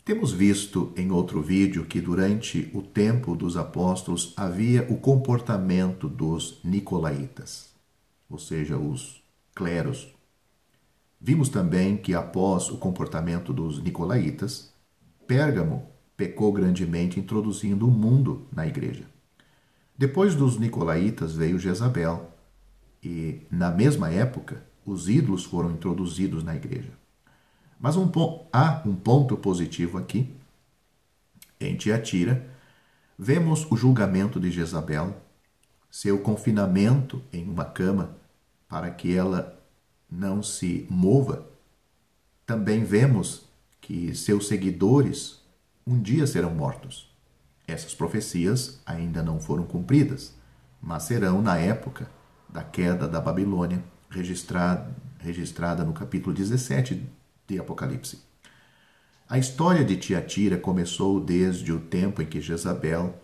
Temos visto em outro vídeo que durante o tempo dos apóstolos havia o comportamento dos nicolaítas, ou seja, os cleros. Vimos também que após o comportamento dos nicolaítas, Pérgamo pecou grandemente introduzindo o mundo na igreja. Depois dos nicolaítas veio Jezabel e, na mesma época, os ídolos foram introduzidos na igreja. Mas há um ponto positivo aqui. Em Tiatira, vemos o julgamento de Jezabel, seu confinamento em uma cama para que ela não se mova. Também vemos que seus seguidores um dia serão mortos. Essas profecias ainda não foram cumpridas, mas serão na época da queda da Babilônia, registrada no capítulo 17 de Apocalipse. A história de Tiatira começou desde o tempo em que Jezabel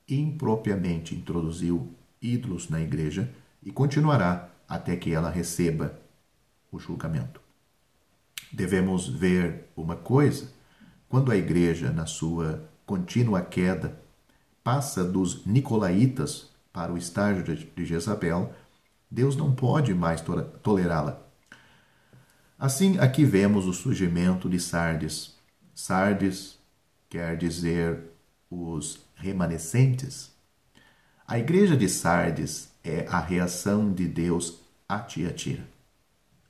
impropriamente introduziu ídolos na igreja e continuará até que ela receba o julgamento. Devemos ver uma coisa: quando a igreja, na sua contínua queda, passa dos nicolaítas para o estágio de Jezabel, Deus não pode mais tolerá-la. Assim, aqui vemos o surgimento de Sardes. Sardes quer dizer os remanescentes. A igreja de Sardes é a reação de Deus a Tiatira.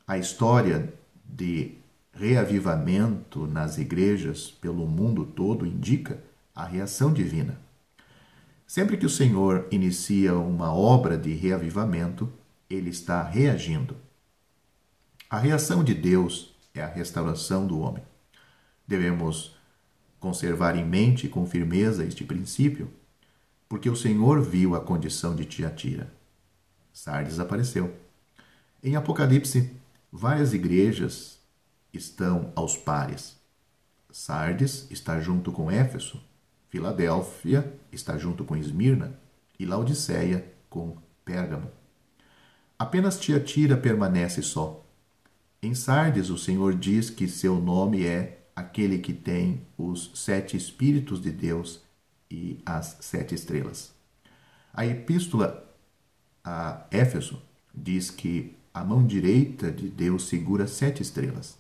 A história de reavivamento nas igrejas pelo mundo todo indica a reação divina. Sempre que o Senhor inicia uma obra de reavivamento, ele está reagindo. A reação de Deus é a restauração do homem. Devemos conservar em mente com firmeza este princípio, porque o Senhor viu a condição de Tiatira. Sardes apareceu. Em Apocalipse, várias igrejas estão aos pares. Sardes está junto com Éfeso, Filadélfia está junto com Esmirna e Laodiceia com Pérgamo. Apenas Tiatira permanece só. Em Sardes, o Senhor diz que seu nome é aquele que tem os 7 Espíritos de Deus e as 7 estrelas. A epístola a Éfeso diz que a mão direita de Deus segura 7 estrelas,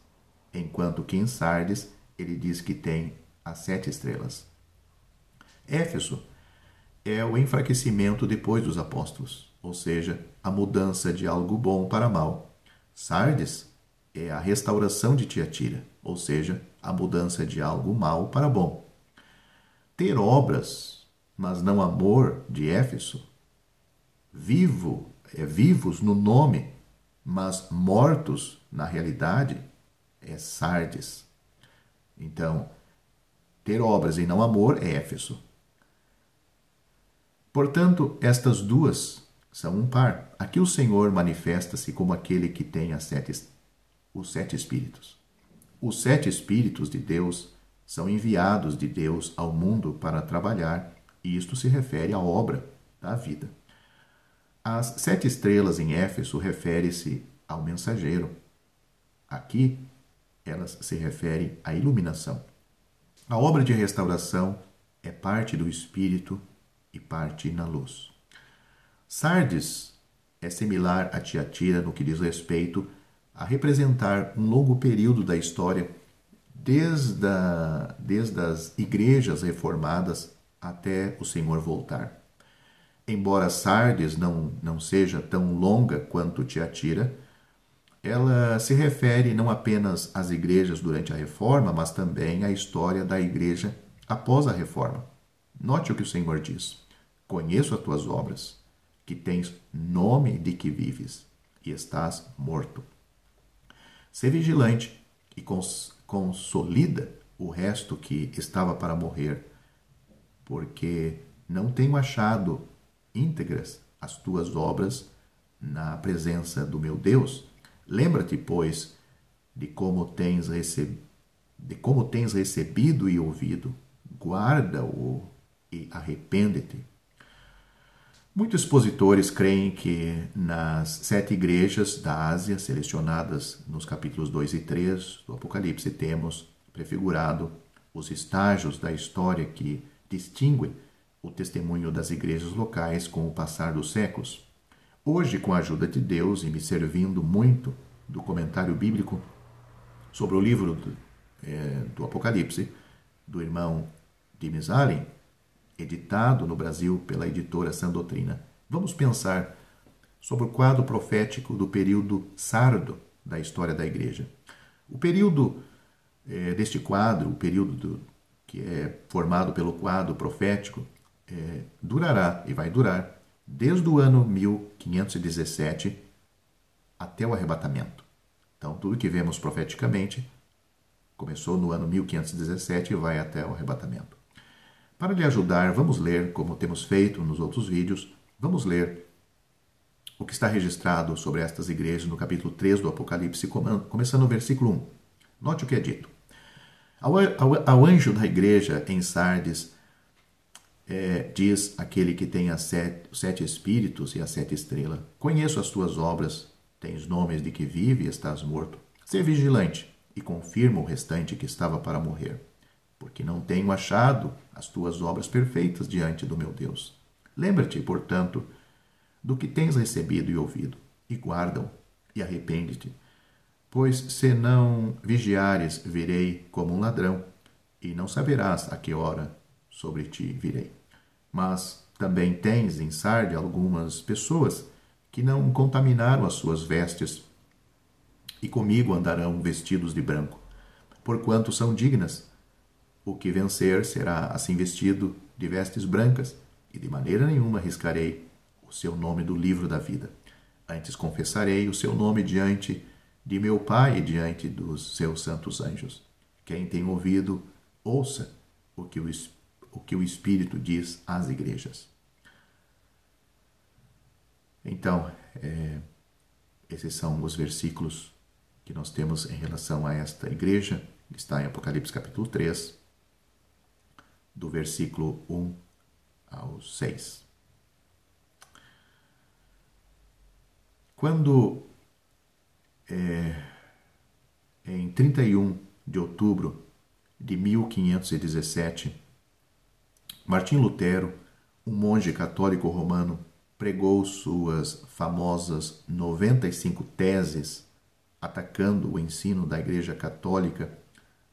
enquanto que em Sardes ele diz que tem as 7 estrelas. Éfeso é o enfraquecimento depois dos apóstolos, ou seja, a mudança de algo bom para mal. Sardes é a restauração de Tiatira, ou seja, a mudança de algo mal para bom. Ter obras, mas não amor, de Éfeso, vivos no nome, mas mortos na realidade, é Sardes. Então, ter obras e não amor é Éfeso. Portanto, estas duas são um par. Aqui o Senhor manifesta-se como aquele que tem os 7 Espíritos. Os 7 Espíritos de Deus são enviados de Deus ao mundo para trabalhar, e isto se refere à obra da vida. As 7 estrelas em Éfeso refere-se ao mensageiro. Aqui, elas se referem à iluminação. A obra de restauração é parte do Espírito e parte na luz. Sardes é similar a Tiatira no que diz respeito a representar um longo período da história, desde as igrejas reformadas até o Senhor voltar. Embora Sardes não seja tão longa quanto Tiatira, ela se refere não apenas às igrejas durante a Reforma, mas também à história da igreja após a Reforma. Note o que o Senhor diz: conheço as tuas obras, que tens nome de que vives, e estás morto. Sê vigilante e consolida o resto que estava para morrer, porque não tenho achado íntegras as tuas obras na presença do meu Deus. Lembra-te, pois, de como tens recebido e ouvido, guarda-o e arrepende-te. Muitos expositores creem que nas 7 igrejas da Ásia, selecionadas nos capítulos 2 e 3 do Apocalipse, temos prefigurado os estágios da história que distinguem o testemunho das igrejas locais com o passar dos séculos. Hoje, com a ajuda de Deus e me servindo muito do comentário bíblico sobre o livro do Apocalipse, do irmão Dimes Allen, editado no Brasil pela editora Sã Doutrina, vamos pensar sobre o quadro profético do período sardo da história da igreja. O período deste quadro, o período que é formado pelo quadro profético, durará e vai durar desde o ano 1517 até o arrebatamento. Então, tudo que vemos profeticamente começou no ano 1517 e vai até o arrebatamento. Para lhe ajudar, vamos ler, como temos feito nos outros vídeos, vamos ler o que está registrado sobre estas igrejas no capítulo 3 do Apocalipse, começando no versículo 1. Note o que é dito. Ao anjo da igreja em Sardes, diz aquele que tem os 7 espíritos e as 7 estrelas: conheço as tuas obras, tens nomes de que vive e estás morto. Sê vigilante e confirma o restante que estava para morrer, porque não tenho achado as tuas obras perfeitas diante do meu Deus. Lembra-te, portanto, do que tens recebido e ouvido, e guarda-o, e arrepende-te. Pois se não vigiares, virei como um ladrão, e não saberás a que hora sobre ti virei. Mas também tens em Sarde algumas pessoas que não contaminaram as suas vestes, e comigo andarão vestidos de branco, porquanto são dignas. O que vencer será assim vestido de vestes brancas, e de maneira nenhuma riscarei o seu nome do livro da vida. Antes confessarei o seu nome diante de meu Pai e diante dos seus santos anjos. Quem tem ouvido, ouça o que o Espírito diz às igrejas. Então, esses são os versículos que nós temos em relação a esta igreja, que está em Apocalipse capítulo 3, do versículo 1 ao 6. Quando, em 31 de outubro de 1517, Martim Lutero, um monge católico romano, pregou suas famosas 95 teses atacando o ensino da Igreja Católica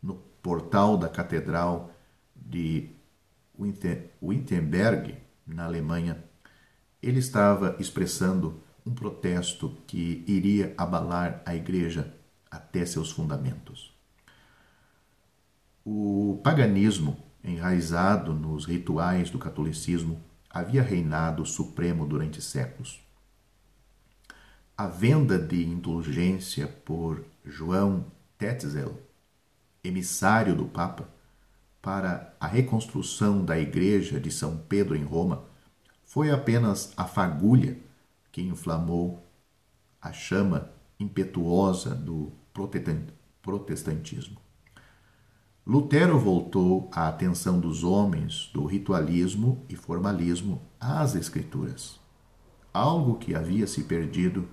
no portal da Catedral de Wittenberg, na Alemanha. Ele estava expressando um protesto que iria abalar a Igreja até seus fundamentos. O paganismo, enraizado nos rituais do catolicismo, havia reinado supremo durante séculos. A venda de indulgência por João Tetzel, emissário do Papa, para a reconstrução da Igreja de São Pedro em Roma, foi apenas a fagulha que inflamou a chama impetuosa do protestantismo. Lutero voltou a atenção dos homens do ritualismo e formalismo às Escrituras, algo que havia se perdido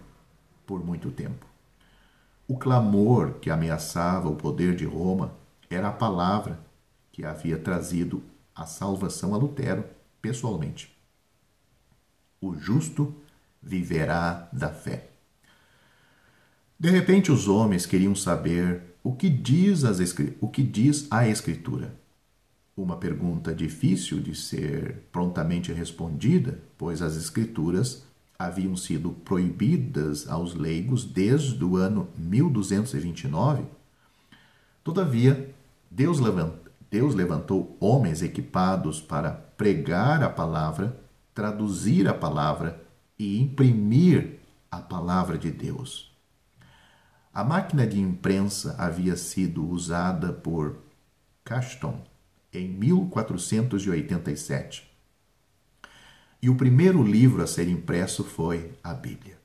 por muito tempo. O clamor que ameaçava o poder de Roma era a palavra que havia trazido a salvação a Lutero pessoalmente. O justo viverá da fé. De repente, os homens queriam saber o que diz a Escritura. Uma pergunta difícil de ser prontamente respondida, pois as Escrituras haviam sido proibidas aos leigos desde o ano 1229. Todavia, Deus levantou homens equipados para pregar a palavra, traduzir a palavra e imprimir a palavra de Deus. A máquina de imprensa havia sido usada por Cashton em 1487. E o primeiro livro a ser impresso foi a Bíblia.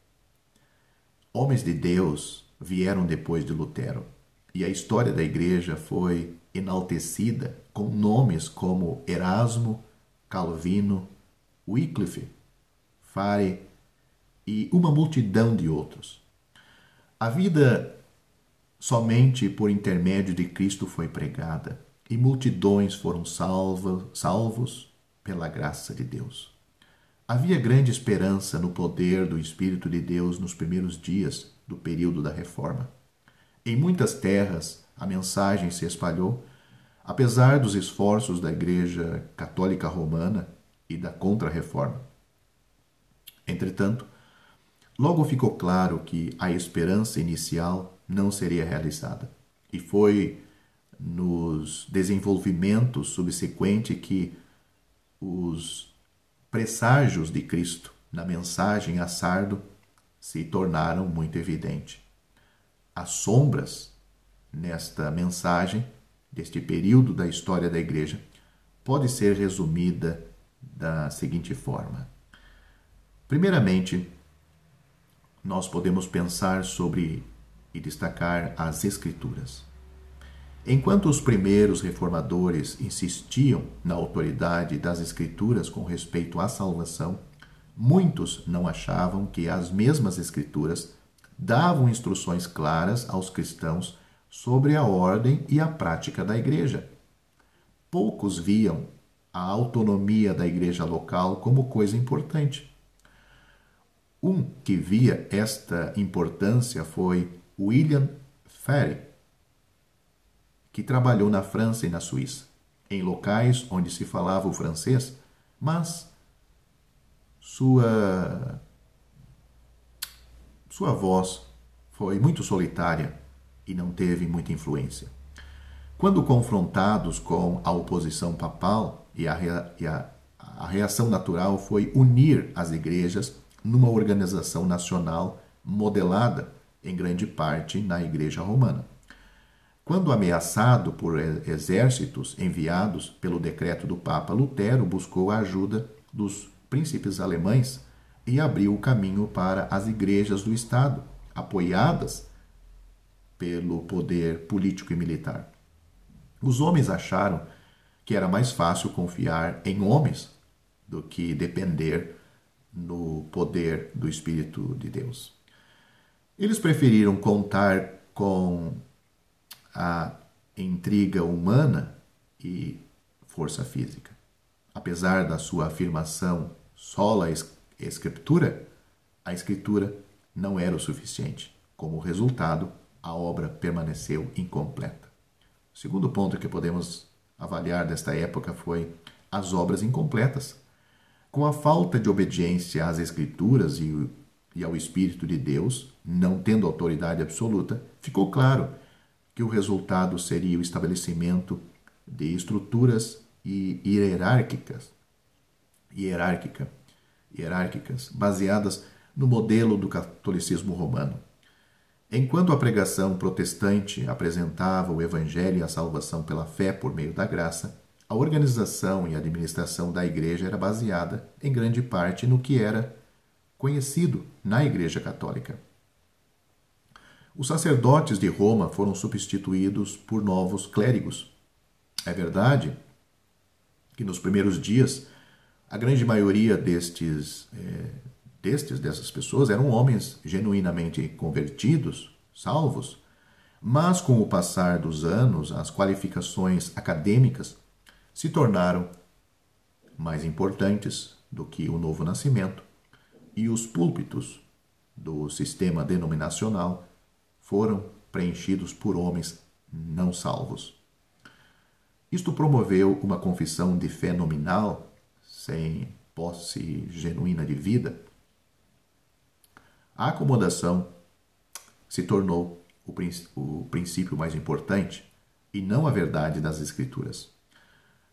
Homens de Deus vieram depois de Lutero, e a história da igreja foi enaltecida com nomes como Erasmo, Calvino, Wycliffe, Fare e uma multidão de outros. A vida somente por intermédio de Cristo foi pregada, e multidões foram salvos pela graça de Deus. Havia grande esperança no poder do Espírito de Deus nos primeiros dias do período da Reforma. Em muitas terras, a mensagem se espalhou, apesar dos esforços da Igreja Católica Romana e da Contra-Reforma. Entretanto, logo ficou claro que a esperança inicial não seria realizada, e foi nos desenvolvimentos subsequentes que os presságios de Cristo na mensagem a Sardo se tornaram muito evidentes. As sombras nesta mensagem, deste período da história da Igreja, pode ser resumida da seguinte forma. Primeiramente, nós podemos pensar sobre e destacar as Escrituras. Enquanto os primeiros reformadores insistiam na autoridade das Escrituras com respeito à salvação, muitos não achavam que as mesmas Escrituras davam instruções claras aos cristãos sobre a ordem e a prática da Igreja. Poucos viam a autonomia da Igreja local como coisa importante. Um que via esta importância foi William Ferry, que trabalhou na França e na Suíça, em locais onde se falava o francês, mas sua voz foi muito solitária e não teve muita influência. Quando confrontados com a oposição papal, a reação natural foi unir as igrejas numa organização nacional modelada, em grande parte, na Igreja Romana. Quando ameaçado por exércitos enviados pelo decreto do Papa, Lutero buscou a ajuda dos príncipes alemães e abriu o caminho para as igrejas do Estado, apoiadas pelo poder político e militar. Os homens acharam que era mais fácil confiar em homens do que depender no poder do Espírito de Deus. Eles preferiram contar com a intriga humana e força física. Apesar da sua afirmação sola escritura, a escritura não era o suficiente. Como resultado, a obra permaneceu incompleta. O segundo ponto que podemos avaliar desta época foi as obras incompletas. Com a falta de obediência às Escrituras e ao Espírito de Deus, não tendo autoridade absoluta, ficou claro que o resultado seria o estabelecimento de estruturas hierárquicas baseadas no modelo do catolicismo romano. Enquanto a pregação protestante apresentava o Evangelho e a salvação pela fé por meio da graça, a organização e administração da Igreja era baseada, em grande parte, no que era conhecido na Igreja Católica. Os sacerdotes de Roma foram substituídos por novos clérigos. É verdade que nos primeiros dias, a grande maioria dessas pessoas eram homens genuinamente convertidos, salvos, mas com o passar dos anos, as qualificações acadêmicas se tornaram mais importantes do que o novo nascimento, e os púlpitos do sistema denominacional foram preenchidos por homens não salvos. Isto promoveu uma confissão de fé nominal, sem posse genuína de vida. A acomodação se tornou o princípio mais importante e não a verdade das Escrituras.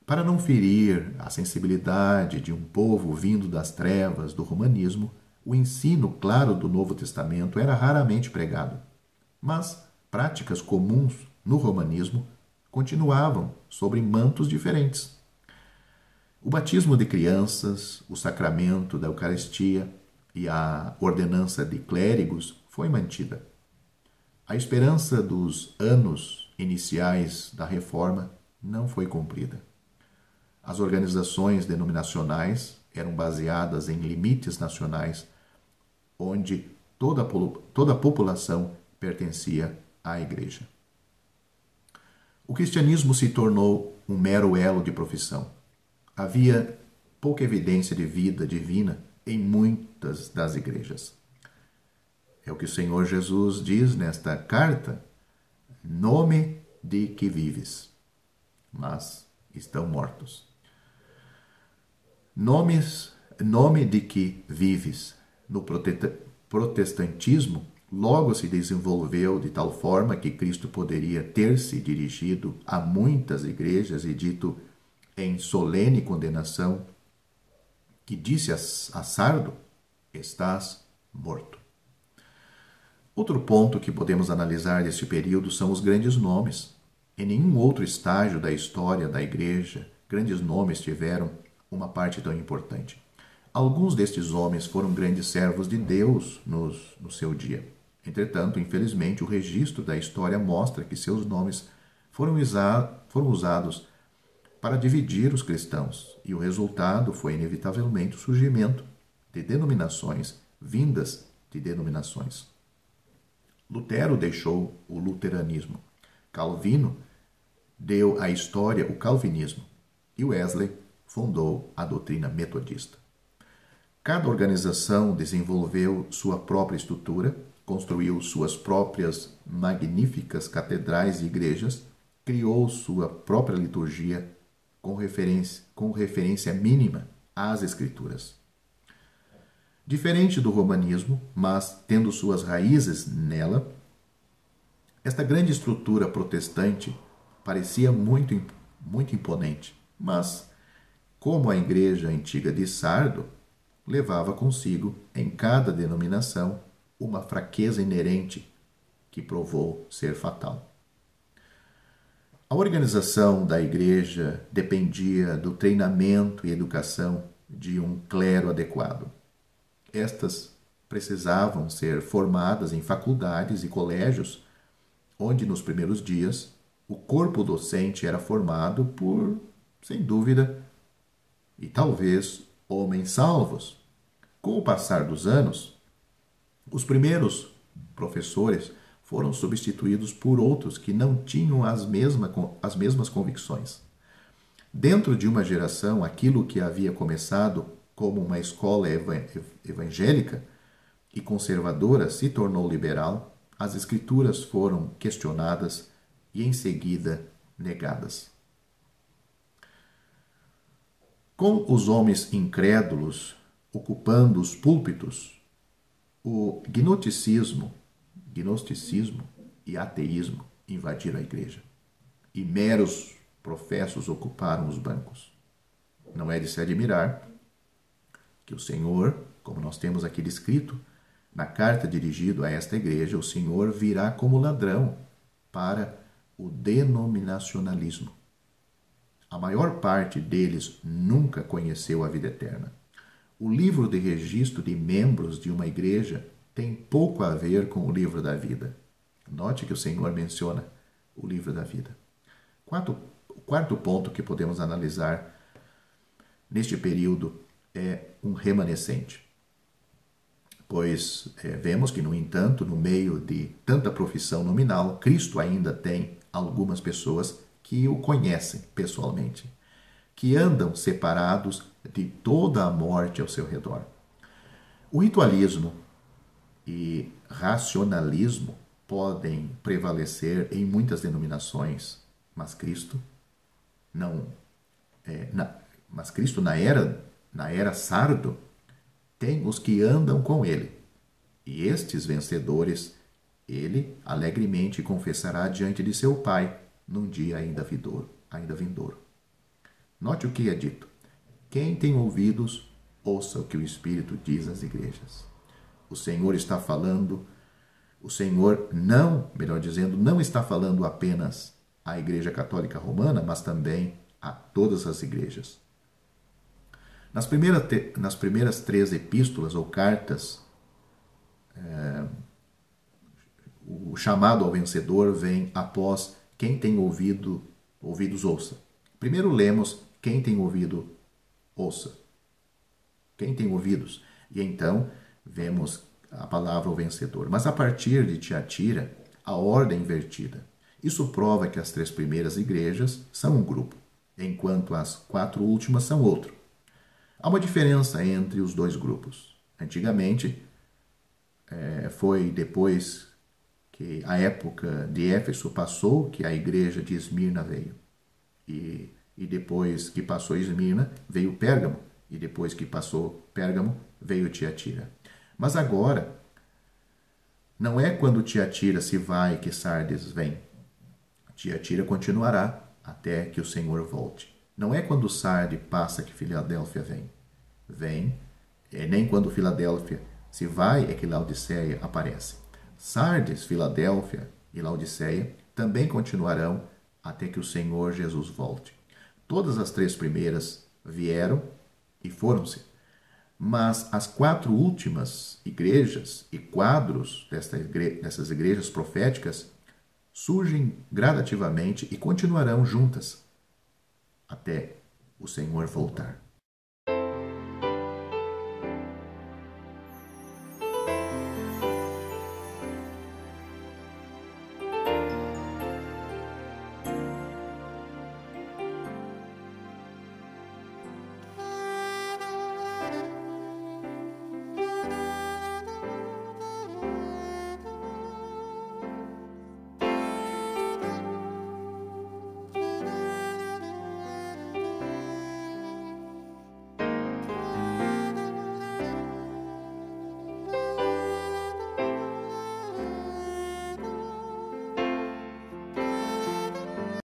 Para não ferir a sensibilidade de um povo vindo das trevas do romanismo, o ensino claro do Novo Testamento era raramente pregado. Mas práticas comuns no romanismo continuavam sobre mantos diferentes. O batismo de crianças, o sacramento da Eucaristia e a ordenança de clérigos foi mantida. A esperança dos anos iniciais da Reforma não foi cumprida. As organizações denominacionais eram baseadas em limites nacionais, onde toda a população pertencia à igreja. O cristianismo se tornou um mero elo de profissão. Havia pouca evidência de vida divina em muitas das igrejas. É o que o Senhor Jesus diz nesta carta: nome de que vives, mas estão mortos. Nome de que vives no protestantismo logo se desenvolveu de tal forma que Cristo poderia ter se dirigido a muitas igrejas e dito em solene condenação que disse a Sardo: estás morto. Outro ponto que podemos analisar deste período são os grandes nomes. Em nenhum outro estágio da história da igreja, grandes nomes tiveram uma parte tão importante. Alguns destes homens foram grandes servos de Deus no seu dia. Entretanto, infelizmente, o registro da história mostra que seus nomes foram usados para dividir os cristãos, e o resultado foi inevitavelmente o surgimento de denominações vindas de denominações. Lutero deixou o luteranismo. Calvino deu à história o calvinismo. E Wesley fundou a doutrina metodista. Cada organização desenvolveu sua própria estrutura, construiu suas próprias magníficas catedrais e igrejas, criou sua própria liturgia com referência mínima às Escrituras. Diferente do romanismo, mas tendo suas raízes nela, esta grande estrutura protestante parecia muito imponente, mas, como a igreja antiga de Sardo, levava consigo, em cada denominação, uma fraqueza inerente que provou ser fatal. A organização da igreja dependia do treinamento e educação de um clero adequado. Estas precisavam ser formadas em faculdades e colégios, onde nos primeiros dias o corpo docente era formado por, sem dúvida, e talvez homens salvos. Com o passar dos anos, os primeiros professores foram substituídos por outros que não tinham as mesmas convicções. Dentro de uma geração, aquilo que havia começado como uma escola evangélica e conservadora se tornou liberal, as escrituras foram questionadas e em seguida negadas. Com os homens incrédulos ocupando os púlpitos, o gnosticismo e ateísmo invadiram a igreja e meros professos ocuparam os bancos. Não é de se admirar que o Senhor, como nós temos aqui descrito, na carta dirigida a esta igreja, o Senhor virá como ladrão para o denominacionalismo. A maior parte deles nunca conheceu a vida eterna. O livro de registro de membros de uma igreja tem pouco a ver com o livro da vida. Note que o Senhor menciona o livro da vida. O quarto ponto que podemos analisar neste período é um remanescente. Pois vemos que, no entanto, no meio de tanta profissão nominal, Cristo ainda tem algumas pessoas que o conhecem pessoalmente, que andam separados de toda a morte ao seu redor. O ritualismo e racionalismo podem prevalecer em muitas denominações, mas Cristo na era Sardo tem os que andam com ele, e estes vencedores ele alegremente confessará diante de seu Pai num dia ainda vindouro. Note o que é dito: quem tem ouvidos, ouça o que o Espírito diz às igrejas. O Senhor está falando, não está falando apenas à Igreja Católica Romana, mas também a todas as igrejas. Nas primeiras 3 epístolas ou cartas, o chamado ao vencedor vem após quem tem ouvidos ouça. Primeiro lemos quem tem ouvido ouça. Quem tem ouvidos. E então vemos a palavra ao vencedor. Mas a partir de Tiatira, a ordem invertida. Isso prova que as 3 primeiras igrejas são um grupo, enquanto as 4 últimas são outro. Há uma diferença entre os 2 grupos. Antigamente, foi depois que a época de Éfeso passou que a igreja de Esmirna veio. E depois que passou Esmirna, veio Pérgamo. E depois que passou Pérgamo, veio Tiatira. Mas agora, não é quando Tiatira se vai que Sardes vem. Tiatira continuará até que o Senhor volte. Não é quando Sardes passa que Filadélfia vem. Vem, nem quando Filadélfia se vai é que Laodiceia aparece. Sardes, Filadélfia e Laodiceia também continuarão até que o Senhor Jesus volte. Todas as 3 primeiras vieram e foram-se. Mas as 4 últimas igrejas e quadros dessas igrejas proféticas surgem gradativamente e continuarão juntas até o Senhor voltar.